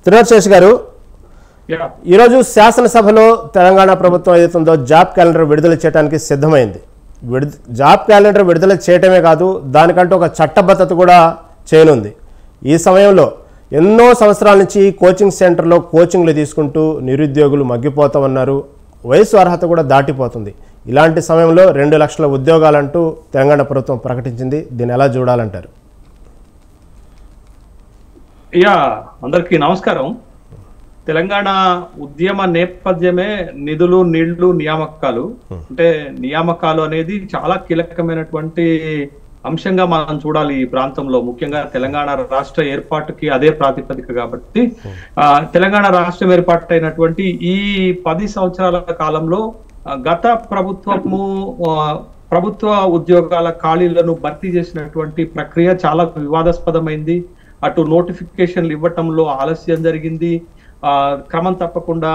త్రినాథ్ గారు, ఈరోజు శాసనసభలో తెలంగాణ ప్రభుత్వం ఏదైతుందో జాబ్ క్యాలెండర్ విడుదల చేయడానికి సిద్ధమైంది. జాబ్ క్యాలెండర్ విడుదల చేయటమే కాదు, దానికంటూ ఒక చట్టబద్ధత కూడా చేయనుంది. ఈ సమయంలో ఎన్నో సంవత్సరాల నుంచి కోచింగ్ సెంటర్లో కోచింగ్లు తీసుకుంటూ నిరుద్యోగులు మగ్గిపోతామన్నారు. వయసు అర్హత కూడా దాటిపోతుంది. ఇలాంటి సమయంలో 2 లక్షల ఉద్యోగాలంటూ తెలంగాణ ప్రభుత్వం ప్రకటించింది. దీన్ని ఎలా చూడాలంటారు? అందరికీ నమస్కారం. తెలంగాణ ఉద్యమ నేపథ్యమే నిధులు, నీళ్లు, నియామకాలు. అంటే నియామకాలు అనేది చాలా కీలకమైనటువంటి అంశంగా మనం చూడాలి. ఈ ప్రాంతంలో ముఖ్యంగా తెలంగాణ రాష్ట్ర ఏర్పాటుకి అదే ప్రాతిపదిక కాబట్టి తెలంగాణ రాష్ట్రం ఏర్పాటైనటువంటి ఈ 10 సంవత్సరాల కాలంలో గత ప్రభుత్వ ఉద్యోగాల ఖాళీలను భర్తీ చేసినటువంటి ప్రక్రియ చాలా వివాదాస్పదమైంది. అటు నోటిఫికేషన్లు ఇవ్వటంలో ఆలస్యం జరిగింది, క్రమం తప్పకుండా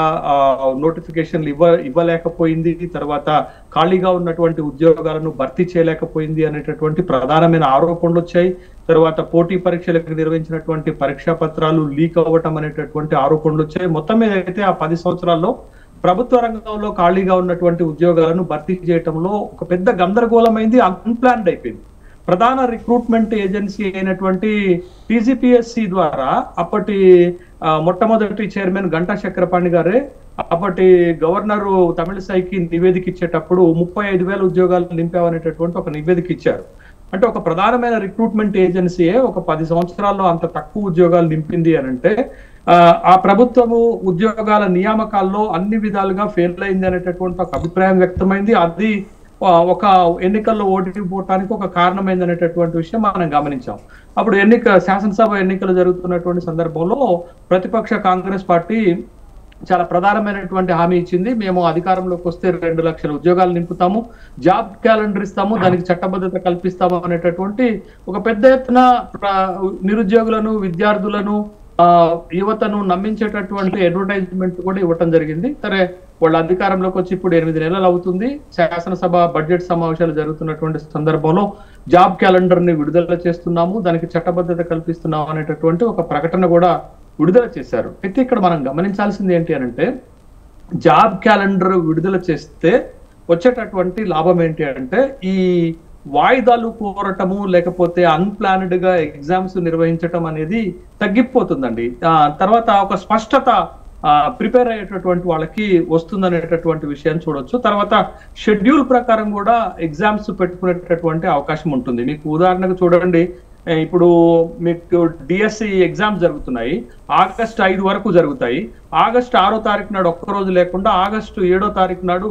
నోటిఫికేషన్లు ఇవ్వలేకపోయింది, తర్వాత ఖాళీగా ఉన్నటువంటి ఉద్యోగాలను భర్తీ చేయలేకపోయింది అనేటటువంటి ప్రధానమైన ఆరోపణలు వచ్చాయి. తర్వాత పోటీ పరీక్షలకు నిర్వహించినటువంటి పరీక్షా పత్రాలు లీక్ అవ్వటం అనేటటువంటి ఆరోపణలు వచ్చాయి. మొత్తం మీద అయితే ఆ 10 సంవత్సరాల్లో ప్రభుత్వ రంగంలో ఖాళీగా ఉన్నటువంటి ఉద్యోగాలను భర్తీ చేయటంలో ఒక పెద్ద గందరగోళమైంది, అన్ప్లాన్డ్ అయిపోయింది. ప్రధాన రిక్రూట్మెంట్ ఏజెన్సీ అయినటువంటి టీజీపీఎస్సీ ద్వారా అప్పటి మొట్టమొదటి చైర్మన్ గంటా చక్రపాణి గారే అప్పటి గవర్నరు తమిళసైకి నివేదిక ఇచ్చేటప్పుడు 35,000 ఉద్యోగాలు నింపామనేటటువంటి ఒక నివేదిక ఇచ్చారు. అంటే ఒక ప్రధానమైన రిక్రూట్మెంట్ ఏజెన్సీయే ఒక 10 సంవత్సరాల్లో అంత తక్కువ ఉద్యోగాలు నింపింది అని అంటే ఆ ప్రభుత్వము ఉద్యోగాల నియామకాల్లో అన్ని విధాలుగా ఫెయిల్ అయింది అనేటటువంటి ఒక అభిప్రాయం వ్యక్తమైంది. అది ఒక ఎన్నికల్లో ఓడిపోవటానికి ఒక కారణమైంది అనేటటువంటి విషయం మనం గమనించాం. అప్పుడు శాసనసభ ఎన్నికలు జరుగుతున్నటువంటి సందర్భంలో ప్రతిపక్ష కాంగ్రెస్ పార్టీ చాలా ప్రధానమైనటువంటి హామీ ఇచ్చింది. మేము అధికారంలోకి వస్తే 2 లక్షల ఉద్యోగాలు నింపుతాము, జాబ్ క్యాలెండర్ ఇస్తాము, దానికి చట్టబద్ధత కల్పిస్తాము అనేటటువంటి ఒక పెద్ద ఎత్తున నిరుద్యోగులను, విద్యార్థులను, యువతను నమ్మించేటటువంటి అడ్వర్టైజ్మెంట్ కూడా ఇవ్వటం జరిగింది. సరే, వాళ్ళ అధికారంలోకి వచ్చి ఇప్పుడు 8 నెలలు అవుతుంది. శాసనసభ బడ్జెట్ సమావేశాలు జరుగుతున్నటువంటి సందర్భంలో జాబ్ క్యాలెండర్ ని విడుదల చేస్తున్నాము, దానికి చట్టబద్ధత కల్పిస్తున్నాము అనేటటువంటి ఒక ప్రకటన కూడా విడుదల చేశారు. అయితే ఇక్కడ మనం గమనించాల్సింది ఏంటి అని అంటే, జాబ్ క్యాలెండర్ విడుదల చేస్తే వచ్చేటటువంటి లాభం ఏంటి అంటే, ఈ వాయిదాలు కోరటము లేకపోతే అన్ప్లాన్డ్ గా ఎగ్జామ్స్ నిర్వహించటం అనేది తగ్గిపోతుందండి. తర్వాత ఒక స్పష్టత ప్రిపేర్ అయ్యేటటువంటి వాళ్ళకి వస్తుందనేటటువంటి విషయాన్ని చూడొచ్చు. తర్వాత షెడ్యూల్ ప్రకారం కూడా ఎగ్జామ్స్ పెట్టుకునేటటువంటి అవకాశం ఉంటుంది. మీకు ఉదాహరణకు చూడండి, ఇప్పుడు మీకు డిఎస్సి ఎగ్జామ్స్ జరుగుతున్నాయి, ఆగస్టు 5 వరకు జరుగుతాయి. ఆగస్టు 6వ తారీఖు నాడు ఒక్కరోజు లేకుండా ఆగస్టు 7వ తారీఖు నాడు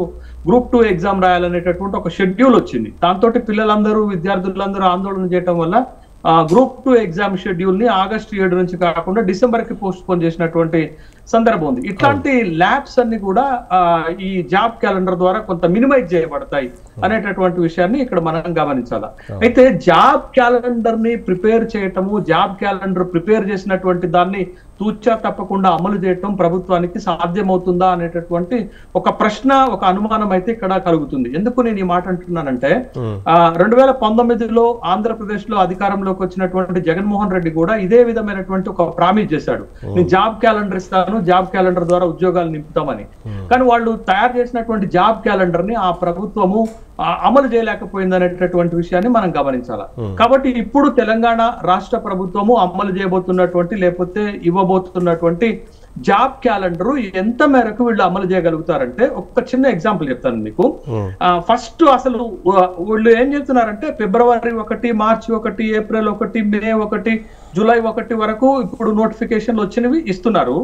గ్రూప్ 2 ఎగ్జామ్ రాయాలనేటటువంటి ఒక షెడ్యూల్ వచ్చింది. దాంతో పిల్లలందరూ, విద్యార్థులందరూ ఆందోళన చేయటం వల్ల గ్రూప్ 2 ఎగ్జామ్ షెడ్యూల్ ని ఆగస్టు 7 నుంచి కాకుండా డిసెంబర్ కి పోస్ట్ పోన్ చేసినటువంటి సందర్భం ఉంది. ఇట్లాంటి ల్యాబ్స్ అన్ని కూడా ఈ జాబ్ క్యాలెండర్ ద్వారా కొంత మినిమైజ్ చేయబడతాయి అనేటటువంటి విషయాన్ని ఇక్కడ మనం గమనించాలి. అయితే జాబ్ క్యాలెండర్ ని ప్రిపేర్ చేయటము, జాబ్ క్యాలెండర్ ప్రిపేర్ చేసినటువంటి దాన్ని తూచా తప్పకుండా అమలు చేయటం ప్రభుత్వానికి సాధ్యమవుతుందా అనేటటువంటి ఒక ప్రశ్న, ఒక అనుమానం అయితే ఇక్కడ కలుగుతుంది. ఎందుకు నేను ఈ మాట అంటున్నానంటే, 2019లో ఆంధ్రప్రదేశ్ లో అధికారంలోకి వచ్చినటువంటి జగన్మోహన్ రెడ్డి కూడా ఇదే విధమైనటువంటి ఒక ప్రామిస్ చేశాడు, నేను జాబ్ క్యాలెండర్ ఇస్తాను, జాబ్ క్యాలెండర్ ద్వారా ఉద్యోగాలు నింపుతామని. కానీ వాళ్ళు తయారు చేసినటువంటి జాబ్ క్యాలెండర్ ని ఆ ప్రభుత్వము అమలు చేయలేకపోయింది అనేటటువంటి విషయాన్ని మనం గమనించాలి. కాబట్టి ఇప్పుడు తెలంగాణ రాష్ట్ర ప్రభుత్వము అమలు చేయబోతున్నటువంటి లేకపోతే ఇవ్వబోతున్నటువంటి జాబ్ క్యాలెండర్ ఎంత మేరకు వీళ్ళు అమలు చేయగలుగుతారంటే, ఒక చిన్న ఎగ్జాంపుల్ చెప్తాను మీకు. ఫస్ట్ అసలు వీళ్ళు ఏం చెప్తున్నారంటే, ఫిబ్రవరి 1, మార్చి 1, ఏప్రిల్ 1, మే 1, జూలై 1 వరకు ఇప్పుడు నోటిఫికేషన్లు వచ్చినవి ఇస్తున్నారు.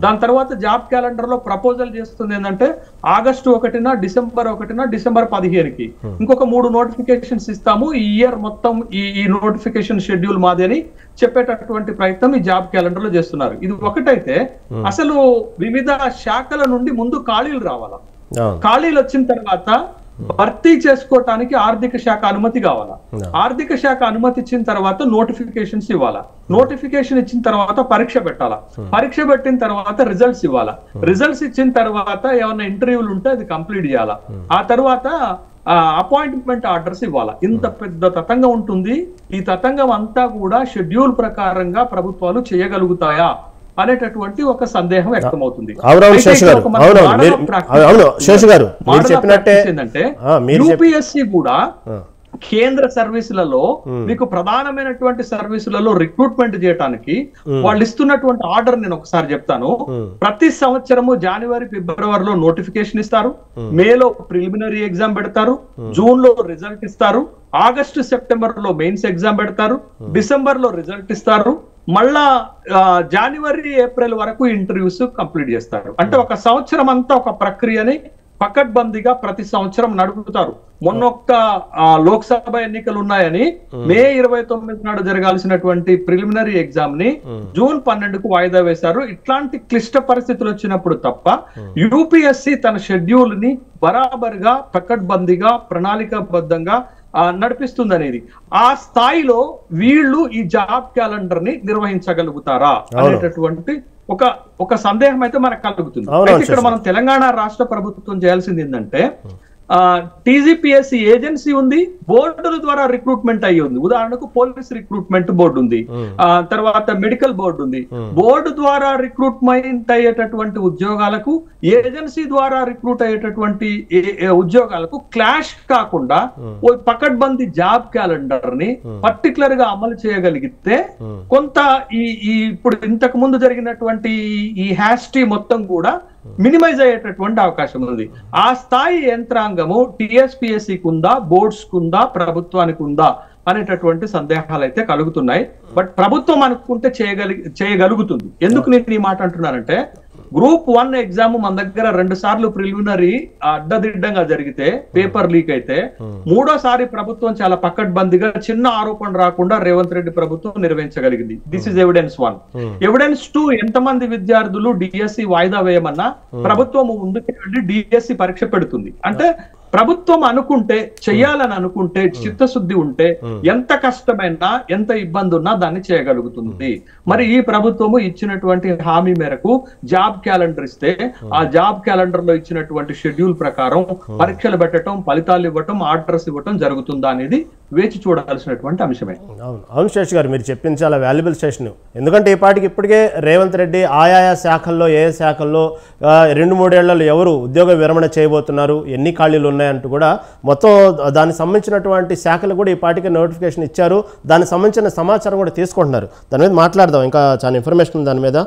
దాని తర్వాత జాబ్ క్యాలెండర్ లో ప్రపోజల్ చేస్తుంది ఏంటంటే, ఆగస్టు 1న, డిసెంబర్ 1న, డిసెంబర్ 15కి ఇంకొక 3 నోటిఫికేషన్స్ ఇస్తాము, ఈ ఇయర్ మొత్తం ఈ నోటిఫికేషన్ షెడ్యూల్ మాది అని చెప్పేటటువంటి ప్రయత్నం ఈ జాబ్ క్యాలెండర్ లో చేస్తున్నారు. ఇది ఒకటైతే, అసలు వివిధ శాఖల నుండి ముందు ఖాళీలు రావాలా, ఖాళీలు వచ్చిన తర్వాత భర్తీ చేసుకోవటానికి ఆర్థిక శాఖ అనుమతి కావాలా, ఆర్థిక శాఖ అనుమతి ఇచ్చిన తర్వాత నోటిఫికేషన్స్ ఇవ్వాలా, నోటిఫికేషన్ ఇచ్చిన తర్వాత పరీక్ష పెట్టాలా, పరీక్ష పెట్టిన తర్వాత రిజల్ట్స్ ఇవ్వాలా, రిజల్ట్స్ ఇచ్చిన తర్వాత ఏమైనా ఇంటర్వ్యూలు ఉంటే అది కంప్లీట్ చేయాలా, ఆ తర్వాత అపాయింట్మెంట్ ఆర్డర్స్ ఇవ్వాలా. ఇంత పెద్ద తతంగం ఉంటుంది. ఈ తతంగం అంతా కూడా షెడ్యూల్ ప్రకారంగా ప్రభుత్వాలు చేయగలుగుతాయా అనేటటువంటి ఒక సందేహం వ్యక్తమవుతుంది. అవునవును శేషు గారు, అవును శేషు గారు మీరు చెప్పినట్టే ఏంటంటే యూపీఎస్సీ కూడా కేంద్ర సర్వీసులలో మీకు ప్రధానమైనటువంటి సర్వీసులలో రిక్రూట్మెంట్ చేయడానికి వాళ్ళు ఇస్తున్నటువంటి ఆర్డర్ నేను ఒకసారి చెప్తాను. ప్రతి సంవత్సరము జనవరి ఫిబ్రవరిలో నోటిఫికేషన్ ఇస్తారు, మేలో ప్రిలిమినరీ ఎగ్జామ్ పెడతారు, జూన్ లో రిజల్ట్ ఇస్తారు, ఆగస్టు సెప్టెంబర్ లో మెయిన్స్ ఎగ్జామ్ పెడతారు, డిసెంబర్ లో రిజల్ట్ ఇస్తారు, మళ్ళా జనవరి ఏప్రిల్ వరకు ఇంటర్వ్యూస్ కంప్లీట్ చేస్తారు. అంటే ఒక సంవత్సరం అంతా ఒక ప్రక్రియని పకడ్బందీగా ప్రతి సంవత్సరం నడుపుతారు. మొన్నొక్క లోక్సభ ఎన్నికలు ఉన్నాయని మే 29 నాడు జరగాల్సినటువంటి ప్రిలిమినరీ ఎగ్జామ్ ని జూన్ 12కు వాయిదా వేశారు. ఇట్లాంటి క్లిష్ట పరిస్థితులు వచ్చినప్పుడు తప్ప యూపీఎస్సీ తన షెడ్యూల్ ని బరాబర్గా పకడ్బందీగా ప్రణాళికాబద్ధంగా నడిపిస్తుంది అనేది. ఆ స్థాయిలో వీళ్ళు ఈ జాబ్ క్యాలెండర్ ని నిర్వహించగలుగుతారా అనేటటువంటి ఒక సందేహం అయితే మనకు కలుగుతుంది. ఇక్కడ మనం తెలంగాణ రాష్ట్ర ప్రభుత్వం చేయాల్సింది ఏంటంటే టీజీపీఎస్సీ ఏజెన్సీ ఉంది, బోర్డుల ద్వారా రిక్రూట్మెంట్ అయ్యి ఉంది. ఉదాహరణకు పోలీస్ రిక్రూట్మెంట్ బోర్డు ఉంది, తర్వాత మెడికల్ బోర్డు ఉంది. బోర్డు ద్వారా రిక్రూట్మెంట్ అయ్యేటటువంటి ఉద్యోగాలకు ఏజెన్సీ ద్వారా రిక్రూట్ అయ్యేటటువంటి ఉద్యోగాలకు క్లాష్ కాకుండా పకడ్బందీ జాబ్ క్యాలెండర్ ని పర్టికులర్ గా అమలు చేయగలిగితే కొంత ఇప్పుడు ఇంతకు ముందు జరిగినటువంటి ఈ హ్యాస్టీ మొత్తం కూడా మినిమైజ్ అయ్యేటటువంటి అవకాశం ఉంది. ఆ స్థాయి యంత్రాంగము టీఎస్పీఎస్సీకి ఉందా, బోర్డ్స్ కుందా, ప్రభుత్వానికి ఉందా అనేటటువంటి సందేహాలు అయితే కలుగుతున్నాయి. బట్ ప్రభుత్వం అనుకుంటే చేయగలుగుతుంది. ఎందుకు నేను ఈ మాట అంటున్నానంటే గ్రూప్ 1 ఎగ్జామ్ మన దగ్గర 2 సార్లు ప్రిలిమినరీ అడ్డదిడ్డంగా జరిగితే పేపర్ లీక్ అయితే 3వ సారి ప్రభుత్వం చాలా పకడ్బందీగా చిన్న ఆరోపణ రాకుండా రేవంత్ రెడ్డి ప్రభుత్వం నిర్వహించగలిగింది. This is evidence 1. ఎవిడెన్స్ 2, ఎంతమంది విద్యార్థులు డిఎస్సి వాయిదా వేయమన్నా ప్రభుత్వం ముందుకు వెళ్ళి డిఎస్సి పరీక్ష పెడుతుంది. అంటే ప్రభుత్వం అనుకుంటే, చెయ్యాలని అనుకుంటే, చిత్తశుద్ధి ఉంటే ఎంత కష్టమైనా ఎంత ఇబ్బంది ఉన్నా దాన్ని చేయగలుగుతుంది. మరి ఈ ప్రభుత్వము ఇచ్చినటువంటి హామీ మేరకు జాబ్ క్యాలెండర్ ఇస్తే ఆ జాబ్ క్యాలెండర్ లో ఇచ్చినటువంటి షెడ్యూల్ ప్రకారం పరీక్షలు పెట్టడం, ఫలితాలు ఇవ్వటం, ఆర్డర్స్ ఇవ్వటం జరుగుతుందా అనేది వేచి చూడాల్సినటువంటి అంశమే. అవును శేష్ గారు, మీరు చెప్పింది చాలా వాల్యుబుల్ సెషన్. ఎందుకంటే ఈ పాటికి ఇప్పటికే రేవంత్ రెడ్డి ఆయా శాఖల్లో ఏ శాఖల్లో 2-3 ఏళ్లలో ఎవరు ఉద్యోగ విరమణ చేయబోతున్నారు, ఎన్ని ఖాళీలు ఉన్నాయంటూ కూడా మొత్తం దానికి సంబంధించినటువంటి శాఖలు కూడా ఈ పాటికి నోటిఫికేషన్ ఇచ్చారు. దానికి సంబంధించిన సమాచారం కూడా తీసుకుంటున్నారు. దాని మీద మాట్లాడదాం, ఇంకా చాలా ఇన్ఫర్మేషన్ దాని మీద.